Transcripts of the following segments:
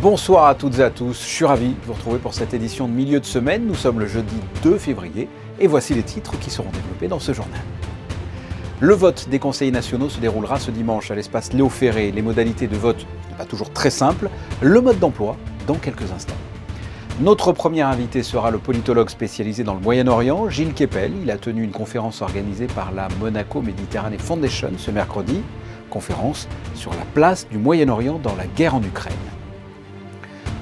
Bonsoir à toutes et à tous, je suis ravi de vous retrouver pour cette édition de milieu de semaine. Nous sommes le jeudi 2 février et voici les titres qui seront développés dans ce journal. Le vote des conseillers nationaux se déroulera ce dimanche à l'espace Léo Ferré. Les modalités de vote ne sont pas toujours très simples, le mode d'emploi dans quelques instants. Notre premier invité sera le politologue spécialisé dans le Moyen-Orient, Gilles Kepel. Il a tenu une conférence organisée par la Monaco Méditerranée Foundation ce mercredi. Conférence sur la place du Moyen-Orient dans la guerre en Ukraine.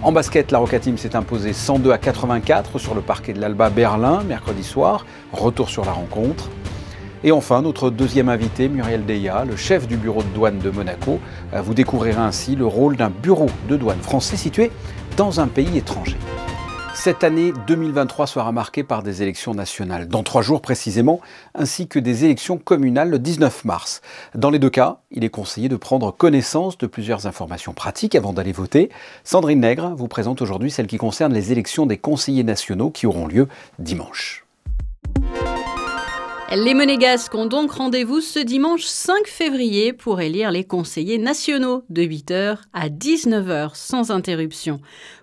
En basket, la Roca Team s'est imposée 102 à 84 sur le parquet de l'Alba Berlin mercredi soir. Retour sur la rencontre. Et enfin, notre deuxième invité, Muriel Deya, le chef du bureau de douane de Monaco. Vous découvrirez ainsi le rôle d'un bureau de douane français situé dans un pays étranger. Cette année 2023 sera marquée par des élections nationales, dans 3 jours précisément, ainsi que des élections communales le 19 mars. Dans les deux cas, il est conseillé de prendre connaissance de plusieurs informations pratiques avant d'aller voter. Sandrine Nègre vous présente aujourd'hui celle qui concerne les élections des conseillers nationaux qui auront lieu dimanche. Les Monégasques ont donc rendez-vous ce dimanche 5 février pour élire les conseillers nationaux de 8h à 19h sans interruption.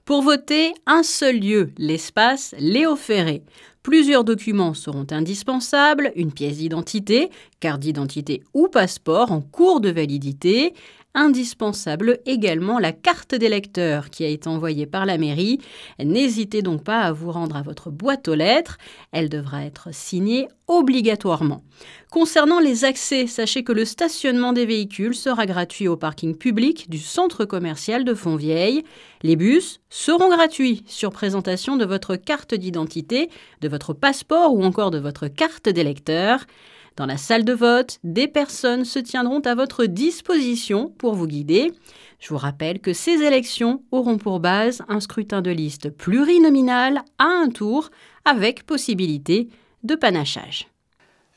Pour voter, un seul lieu, l'espace Léo Ferré. Plusieurs documents seront indispensables, une pièce d'identité, carte d'identité ou passeport en cours de validité. Indispensable également la carte d'électeur qui a été envoyée par la mairie. N'hésitez donc pas à vous rendre à votre boîte aux lettres. Elle devra être signée obligatoirement. Concernant les accès, sachez que le stationnement des véhicules sera gratuit au parking public du centre commercial de Fontvieille. Les bus seront gratuits sur présentation de votre carte d'identité, de votre passeport ou encore de votre carte d'électeur. Dans la salle de vote, des personnes se tiendront à votre disposition pour vous guider. Je vous rappelle que ces élections auront pour base un scrutin de liste plurinominal à un tour avec possibilité de panachage.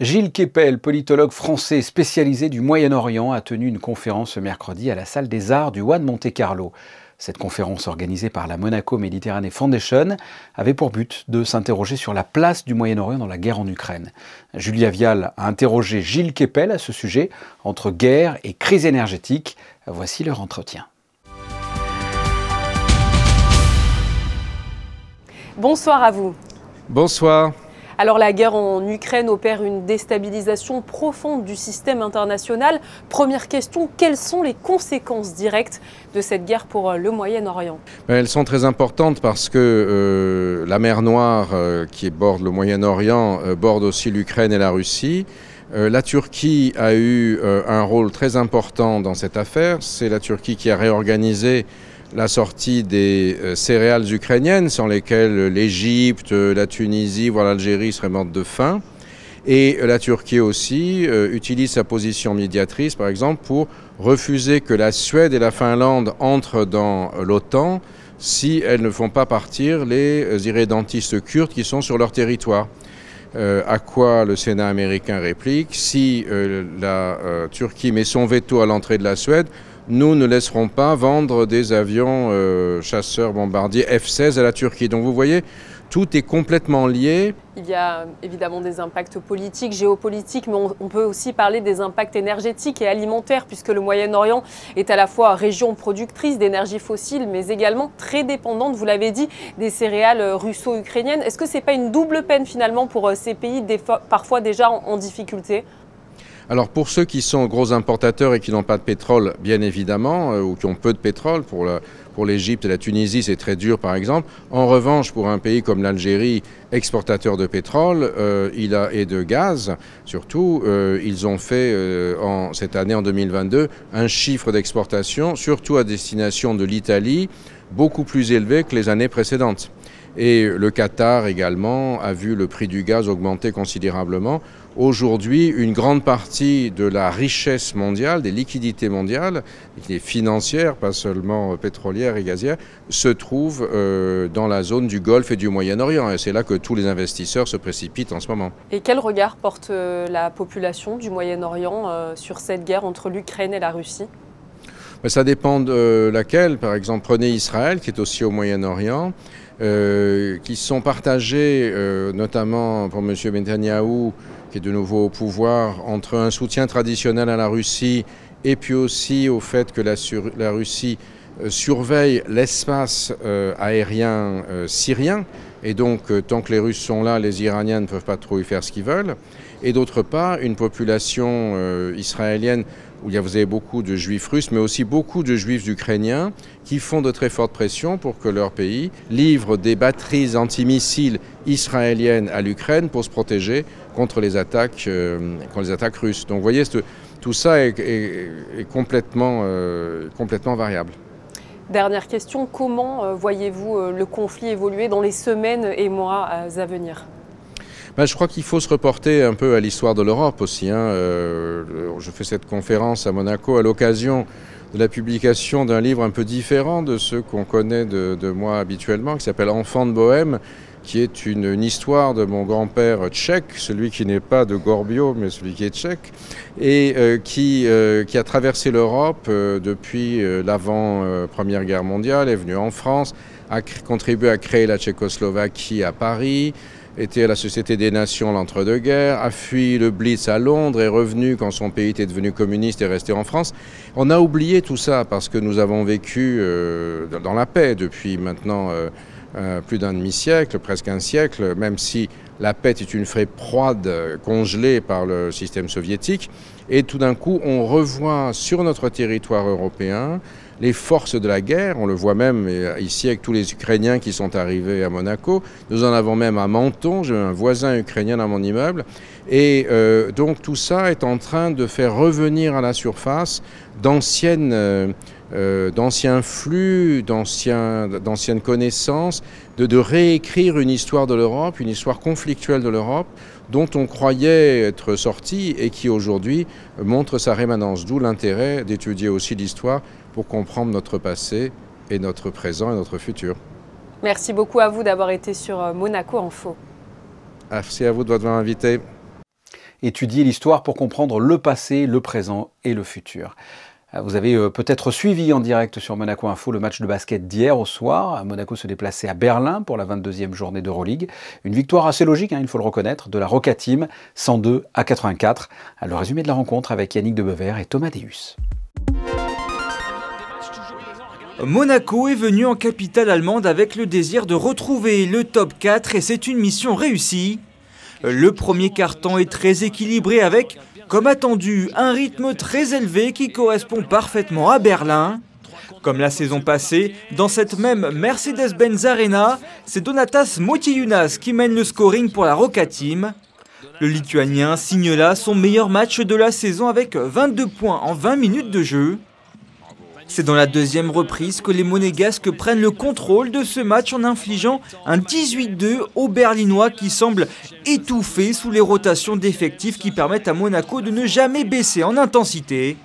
Gilles Kepel, politologue français spécialisé du Moyen-Orient, a tenu une conférence ce mercredi à la salle des Arts du One Monte-Carlo. Cette conférence organisée par la Monaco Méditerranée Foundation avait pour but de s'interroger sur la place du Moyen-Orient dans la guerre en Ukraine. Julia Vial a interrogé Gilles Kepel à ce sujet, entre guerre et crise énergétique. Voici leur entretien. Bonsoir à vous. Bonsoir. Alors la guerre en Ukraine opère une déstabilisation profonde du système international. Première question, quelles sont les conséquences directes de cette guerre pour le Moyen-Orient? Elles sont très importantes parce que la mer Noire qui borde le Moyen-Orient borde aussi l'Ukraine et la Russie. La Turquie a eu un rôle très important dans cette affaire. C'est la Turquie qui a réorganisé la sortie des céréales ukrainiennes sans lesquelles l'Égypte, la Tunisie, voire l'Algérie seraient mortes de faim. Et la Turquie aussi utilise sa position médiatrice, par exemple, pour refuser que la Suède et la Finlande entrent dans l'OTAN si elles ne font pas partir les irrédentistes kurdes qui sont sur leur territoire. À quoi le Sénat américain réplique: si la Turquie met son veto à l'entrée de la Suède, nous ne laisserons pas vendre des avions chasseurs bombardiers F-16 à la Turquie. Donc vous voyez, tout est complètement lié. Il y a évidemment des impacts politiques, géopolitiques, mais on peut aussi parler des impacts énergétiques et alimentaires, puisque le Moyen-Orient est à la fois région productrice d'énergie fossile, mais également très dépendante, vous l'avez dit, des céréales russo-ukrainiennes. Est-ce que ce n'est pas une double peine finalement pour ces pays parfois déjà en difficulté ? Alors pour ceux qui sont gros importateurs et qui n'ont pas de pétrole, bien évidemment, ou qui ont peu de pétrole, pour l'Égypte et la Tunisie, c'est très dur par exemple. En revanche, pour un pays comme l'Algérie, exportateur de pétrole et de gaz, surtout, ils ont fait cette année, en 2022, un chiffre d'exportation, surtout à destination de l'Italie, beaucoup plus élevé que les années précédentes. Et le Qatar également a vu le prix du gaz augmenter considérablement. Aujourd'hui, une grande partie de la richesse mondiale, des liquidités mondiales, qui est financière, pas seulement pétrolière et gazière, se trouve dans la zone du Golfe et du Moyen-Orient. Et c'est là que tous les investisseurs se précipitent en ce moment. Et quel regard porte la population du Moyen-Orient sur cette guerre entre l'Ukraine et la Russie ? Ça dépend de laquelle. Par exemple, prenez Israël, qui est aussi au Moyen-Orient, qui sont partagés, notamment pour M. Netanyahou, qui est de nouveau au pouvoir, entre un soutien traditionnel à la Russie et puis aussi au fait que la Russie surveille l'espace aérien syrien. Et donc, tant que les Russes sont là, les Iraniens ne peuvent pas trop y faire ce qu'ils veulent. Et d'autre part, une population israélienne où vous avez beaucoup de juifs russes, mais aussi beaucoup de juifs ukrainiens qui font de très fortes pressions pour que leur pays livre des batteries antimissiles israéliennes à l'Ukraine pour se protéger contre les attaques russes. Donc vous voyez, tout ça est complètement variable. Dernière question, comment voyez-vous le conflit évoluer dans les semaines et mois à venir ? Je crois qu'il faut se reporter un peu à l'histoire de l'Europe aussi. Je fais cette conférence à Monaco à l'occasion de la publication d'un livre un peu différent de ceux qu'on connaît de moi habituellement, qui s'appelle Enfants de Bohème, qui est une histoire de mon grand-père tchèque, celui qui n'est pas de Gorbio, mais celui qui est tchèque, et qui a traversé l'Europe depuis l'avant-première guerre mondiale, est venu en France, a contribué à créer la Tchécoslovaquie à Paris, était à la Société des Nations l'entre-deux-guerres, a fui le Blitz à Londres, est revenu quand son pays était devenu communiste et est resté en France. On a oublié tout ça parce que nous avons vécu dans la paix depuis maintenant plus d'un demi-siècle, presque un siècle, même si la paix est une vraie froide congelée par le système soviétique. Et tout d'un coup, on revoit sur notre territoire européen les forces de la guerre. On le voit même ici avec tous les Ukrainiens qui sont arrivés à Monaco. Nous en avons même à Menton. J'ai un voisin ukrainien dans mon immeuble. Et donc tout ça est en train de faire revenir à la surface d'anciens flux, d'anciennes connaissances, de réécrire une histoire de l'Europe, une histoire conflictuelle de l'Europe, dont on croyait être sorti et qui aujourd'hui montre sa rémanence. D'où l'intérêt d'étudier aussi l'histoire pour comprendre notre passé et notre présent et notre futur. Merci beaucoup à vous d'avoir été sur Monaco Info. Merci à vous de votre invité. Étudier l'histoire pour comprendre le passé, le présent et le futur. Vous avez peut-être suivi en direct sur Monaco Info le match de basket d'hier au soir. Monaco se déplaçait à Berlin pour la 22e journée d'Euroleague. Une victoire assez logique, il faut le reconnaître, de la Roca Team, 102-84. Le résumé de la rencontre avec Yannick Debeuvert et Thomas Deus. Monaco est venu en capitale allemande avec le désir de retrouver le top 4 et c'est une mission réussie. Le premier quart-temps est très équilibré avec, comme attendu, un rythme très élevé qui correspond parfaitement à Berlin. Comme la saison passée, dans cette même Mercedes-Benz Arena, c'est Donatas Motiejunas qui mène le scoring pour la Roca Team. Le Lituanien signe là son meilleur match de la saison avec 22 points en 20 minutes de jeu. C'est dans la deuxième reprise que les Monégasques prennent le contrôle de ce match en infligeant un 18-2 aux Berlinois qui semblent étouffés sous les rotations d'effectifs qui permettent à Monaco de ne jamais baisser en intensité.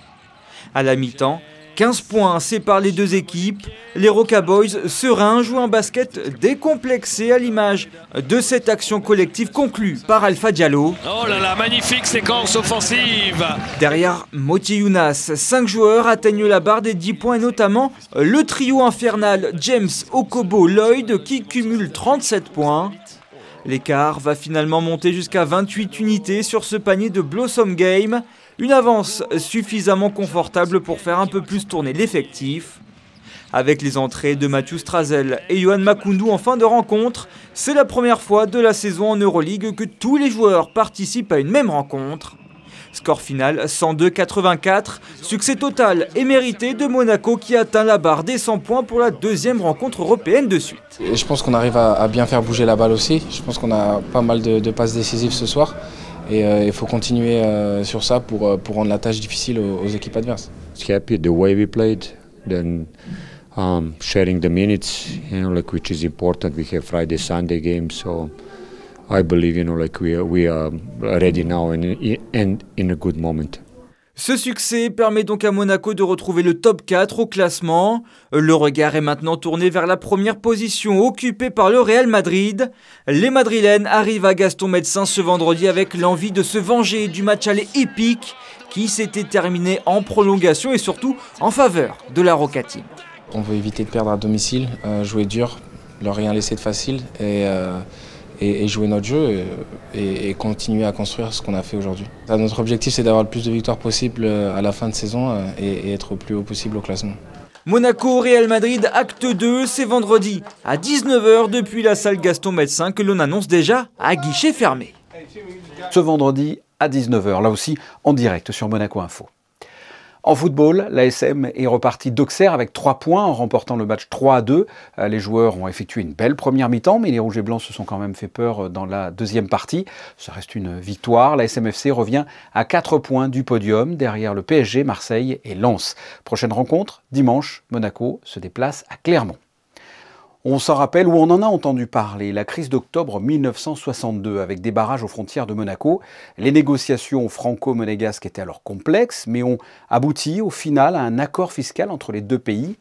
À la mi-temps, 15 points séparent les deux équipes. Les Roca Boys sereins jouent un basket décomplexé à l'image de cette action collective conclue par Alpha Diallo. Oh là là, magnifique séquence offensive. Derrière Motiejunas, 5 joueurs atteignent la barre des 10 points et notamment le trio infernal James Okobo Lloyd qui cumule 37 points. L'écart va finalement monter jusqu'à 28 unités sur ce panier de Blossom Game. Une avance suffisamment confortable pour faire un peu plus tourner l'effectif. Avec les entrées de Mathieu Strazel et Johan Makoundou en fin de rencontre, c'est la première fois de la saison en Euroleague que tous les joueurs participent à une même rencontre. Score final 102-84, succès total et mérité de Monaco qui atteint la barre des 100 points pour la deuxième rencontre européenne de suite. Et je pense qu'on arrive à bien faire bouger la balle aussi, je pense qu'on a pas mal de passes décisives ce soir. Et il faut continuer sur ça pour rendre la tâche difficile aux équipes adverses. Happy the way we played, then sharing the minutes, which is important. We have Friday, Sunday games, so I believe we are ready now and in a good moment. Ce succès permet donc à Monaco de retrouver le top 4 au classement. Le regard est maintenant tourné vers la première position occupée par le Real Madrid. Les Madrilènes arrivent à Gaston Médecin ce vendredi avec l'envie de se venger du match aller épique qui s'était terminé en prolongation et surtout en faveur de la Roca Team. On veut éviter de perdre à domicile, jouer dur, leur rien laisser de facile et jouer notre jeu et continuer à construire ce qu'on a fait aujourd'hui. Notre objectif, c'est d'avoir le plus de victoires possible à la fin de saison et être au plus haut possible au classement. Monaco-Real Madrid, acte 2, c'est vendredi à 19h depuis la salle Gaston Médecin que l'on annonce déjà à guichet fermé. Ce vendredi à 19h, là aussi en direct sur Monaco Info. En football, l'ASM est reparti d'Auxerre avec 3 points en remportant le match 3-2. Les joueurs ont effectué une belle première mi-temps, mais les Rouges et Blancs se sont quand même fait peur dans la deuxième partie. Ça reste une victoire. L'ASM FC revient à 4 points du podium, derrière le PSG, Marseille et Lens. Prochaine rencontre, dimanche, Monaco se déplace à Clermont. On s'en rappelle ou on en a entendu parler, la crise d'octobre 1962 avec des barrages aux frontières de Monaco. Les négociations franco-monégasques étaient alors complexes, mais ont abouti au final à un accord fiscal entre les deux pays.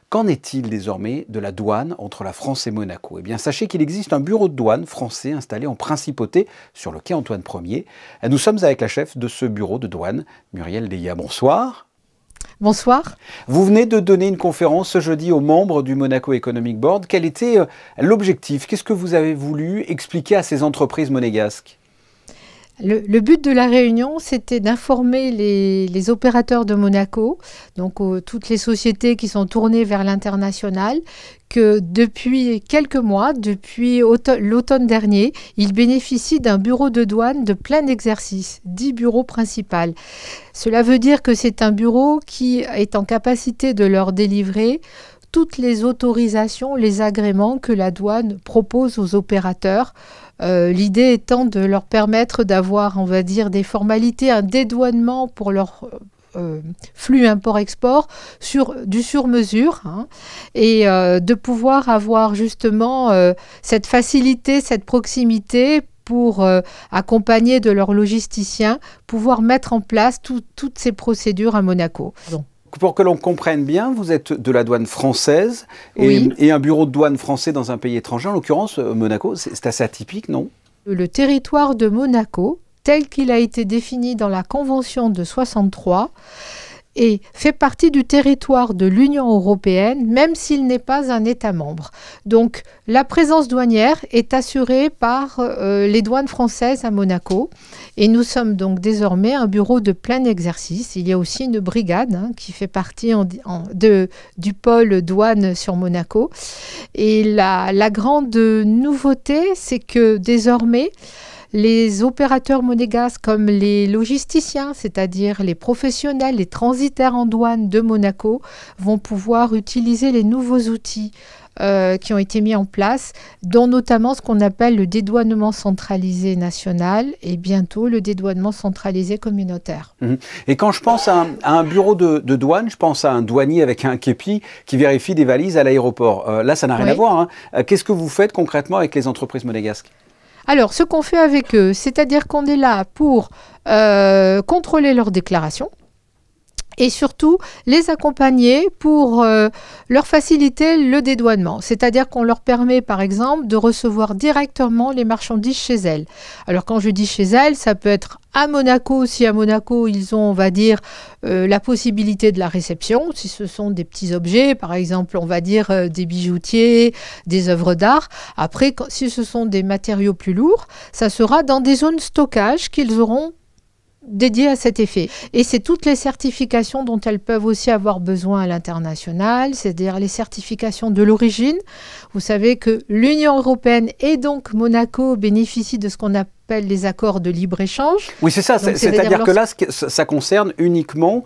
Qu'en est-il désormais de la douane entre la France et Monaco? Eh bien, sachez qu'il existe un bureau de douane français installé en principauté sur le quai Antoine Ier. Nous sommes avec la chef de ce bureau de douane, Muriel Deya. Bonsoir. Bonsoir. Vous venez de donner une conférence ce jeudi aux membres du Monaco Economic Board. Quel était l'objectif? Qu'est-ce que vous avez voulu expliquer à ces entreprises monégasques? Le but de la réunion, c'était d'informer les opérateurs de Monaco, donc toutes les sociétés qui sont tournées vers l'international, que depuis quelques mois, depuis l'automne dernier, ils bénéficient d'un bureau de douane de plein exercice, 10 bureaux principaux. Cela veut dire que c'est un bureau qui est en capacité de leur délivrer toutes les autorisations, les agréments que la douane propose aux opérateurs. L'idée étant de leur permettre d'avoir, on va dire, des formalités, un dédouanement pour leur flux import-export du sur-mesure, hein, et de pouvoir avoir justement cette facilité, cette proximité pour accompagner de leurs logisticiens, pouvoir mettre en place toutes ces procédures à Monaco. Pour que l'on comprenne bien, vous êtes de la douane française et un bureau de douane français dans un pays étranger, en l'occurrence Monaco, c'est assez atypique, non? Le territoire de Monaco, tel qu'il a été défini dans la Convention de 63, et fait partie du territoire de l'Union européenne, même s'il n'est pas un État membre. Donc, la présence douanière est assurée par les douanes françaises à Monaco. Et nous sommes donc désormais un bureau de plein exercice. Il y a aussi une brigade qui fait partie du pôle douane sur Monaco. Et la grande nouveauté, c'est que désormais, les opérateurs monégasques comme les logisticiens, c'est-à-dire les professionnels, les transitaires en douane de Monaco, vont pouvoir utiliser les nouveaux outils qui ont été mis en place, dont notamment ce qu'on appelle le dédouanement centralisé national et bientôt le dédouanement centralisé communautaire. Et quand je pense à un bureau de douane, je pense à un douanier avec un képi qui vérifie des valises à l'aéroport. Là, ça n'a rien à voir. Qu'est-ce que vous faites concrètement avec les entreprises monégasques? Alors, ce qu'on fait avec eux, c'est-à-dire qu'on est là pour contrôler leurs déclarations et surtout les accompagner pour leur faciliter le dédouanement. C'est-à-dire qu'on leur permet, par exemple, de recevoir directement les marchandises chez elles. Alors, quand je dis chez elles, ça peut être à Monaco, si à Monaco, ils ont, on va dire, la possibilité de la réception, si ce sont des petits objets, par exemple, on va dire des bijoutiers, des œuvres d'art. Après, si ce sont des matériaux plus lourds, ça sera dans des zones stockage qu'ils auront dédiées à cet effet. Et c'est toutes les certifications dont elles peuvent aussi avoir besoin à l'international, c'est-à-dire les certifications de l'origine. Vous savez que l'Union européenne et donc Monaco bénéficient de ce qu'on appelle les accords de libre-échange. Oui, c'est ça. C'est-à-dire que là, ça concerne uniquement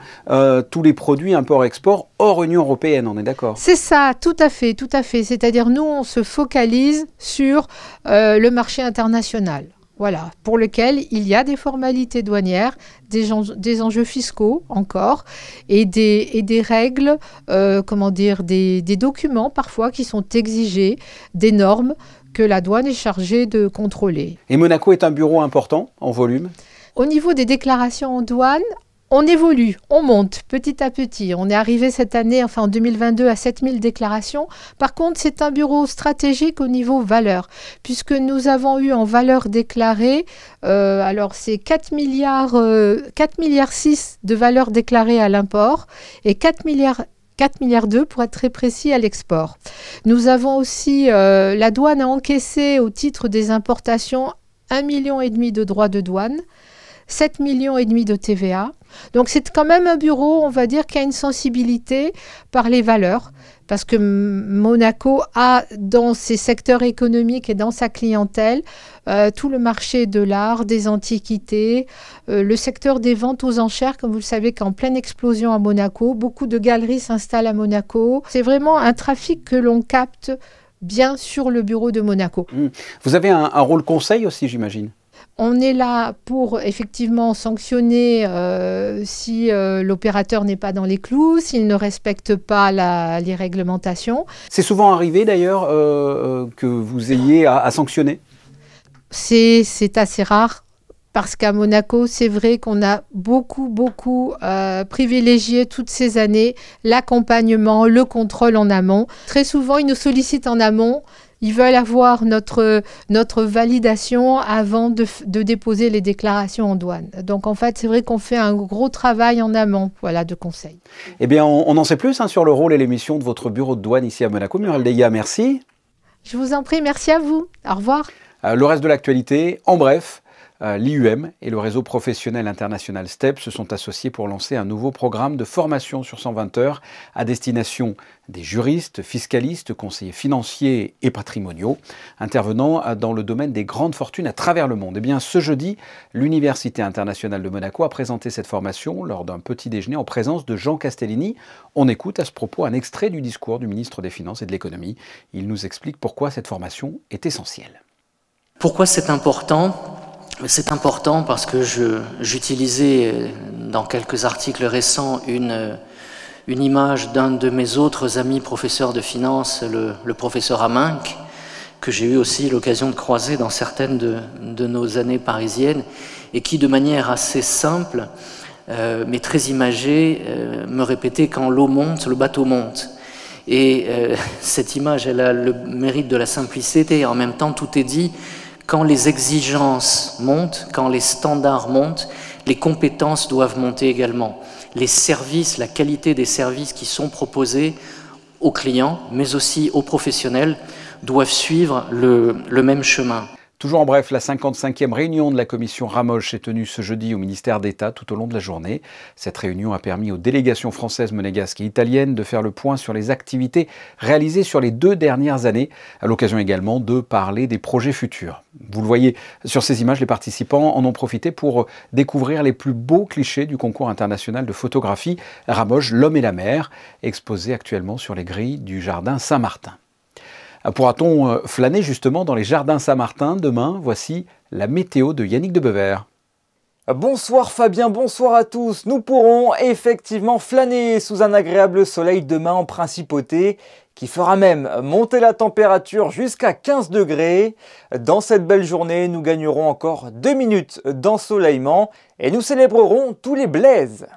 tous les produits import-export hors Union européenne, on est d'accord? C'est ça, tout à fait, tout à fait. C'est-à-dire nous, on se focalise sur le marché international. Voilà, pour lequel il y a des formalités douanières, des enjeux fiscaux encore, et des règles, des documents parfois qui sont exigés, des normes que la douane est chargée de contrôler. Et Monaco est un bureau important en volume? Au niveau des déclarations en douane, on évolue, on monte petit à petit. On est arrivé cette année, en 2022, à 7000 déclarations. Par contre, c'est un bureau stratégique au niveau valeur, puisque nous avons eu en valeur déclarée, alors c'est 4 milliards 6 de valeur déclarée à l'import et 4 milliards 2 pour être très précis à l'export. Nous avons aussi, la douane a encaissé au titre des importations 1,5 million de droits de douane. 7,5 millions de TVA. Donc c'est quand même un bureau, on va dire, qui a une sensibilité par les valeurs, parce que Monaco a dans ses secteurs économiques et dans sa clientèle tout le marché de l'art, des antiquités, le secteur des ventes aux enchères, comme vous le savez, qui est en pleine explosion à Monaco. Beaucoup de galeries s'installent à Monaco. C'est vraiment un trafic que l'on capte bien sur le bureau de Monaco. Vous avez un rôle conseil aussi, j'imagine? On est là pour effectivement sanctionner si l'opérateur n'est pas dans les clous, s'il ne respecte pas les réglementations. C'est souvent arrivé d'ailleurs que vous ayez à sanctionner? C'est assez rare. Parce qu'à Monaco, c'est vrai qu'on a beaucoup privilégié toutes ces années l'accompagnement, le contrôle en amont. Très souvent, ils nous sollicitent en amont. Ils veulent avoir notre validation avant de déposer les déclarations en douane. Donc en fait, c'est vrai qu'on fait un gros travail en amont, voilà, de conseil. Eh bien, on en sait plus sur le rôle et les missions de votre bureau de douane ici à Monaco. Muriel Deya, merci. Je vous en prie, merci à vous. Au revoir. Le reste de l'actualité, en bref. L'IUM et le réseau professionnel international STEP se sont associés pour lancer un nouveau programme de formation sur 120 heures à destination des juristes, fiscalistes, conseillers financiers et patrimoniaux intervenant dans le domaine des grandes fortunes à travers le monde. Eh bien, ce jeudi, l'Université internationale de Monaco a présenté cette formation lors d'un petit déjeuner en présence de Jean Castellini. On écoute à ce propos un extrait du discours du ministre des Finances et de l'Économie. Il nous explique pourquoi cette formation est essentielle. Pourquoi c'est important ? C'est important parce que j'utilisais dans quelques articles récents une image d'un de mes autres amis professeurs de finance, le professeur Aminck, que j'ai eu aussi l'occasion de croiser dans certaines de nos années parisiennes, et qui de manière assez simple, mais très imagée, me répétait: quand l'eau monte, le bateau monte. Et cette image, elle a le mérite de la simplicité, et en même temps tout est dit. Quand les exigences montent, quand les standards montent, les compétences doivent monter également. Les services, la qualité des services qui sont proposés aux clients, mais aussi aux professionnels, doivent suivre le même chemin. Toujours en bref, la 55e réunion de la commission Ramoche s'est tenue ce jeudi au ministère d'État tout au long de la journée. Cette réunion a permis aux délégations françaises, monégasques et italiennes de faire le point sur les activités réalisées sur les 2 dernières années, à l'occasion également de parler des projets futurs. Vous le voyez sur ces images, les participants en ont profité pour découvrir les plus beaux clichés du concours international de photographie Ramoche, l'homme et la mer, exposé actuellement sur les grilles du jardin Saint-Martin. Pourra-t-on flâner justement dans les jardins Saint-Martin demain? Voici la météo de Yannick de Bever. Bonsoir Fabien, bonsoir à tous. Nous pourrons effectivement flâner sous un agréable soleil demain en principauté, qui fera même monter la température jusqu'à 15 degrés. Dans cette belle journée, nous gagnerons encore 2 minutes d'ensoleillement et nous célébrerons tous les Blaises.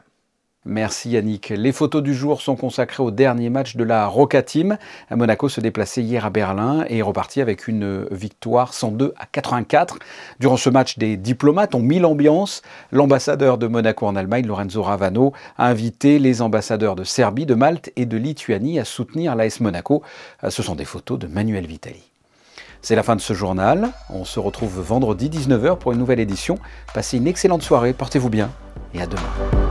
Merci Yannick. Les photos du jour sont consacrées au dernier match de la Roca Team. Monaco se déplaçait hier à Berlin et est reparti avec une victoire 102-84. Durant ce match, des diplomates ont mis l'ambiance. L'ambassadeur de Monaco en Allemagne, Lorenzo Ravano, a invité les ambassadeurs de Serbie, de Malte et de Lituanie à soutenir l'AS Monaco. Ce sont des photos de Manuel Vitali. C'est la fin de ce journal. On se retrouve vendredi 19h pour une nouvelle édition. Passez une excellente soirée, portez-vous bien et à demain.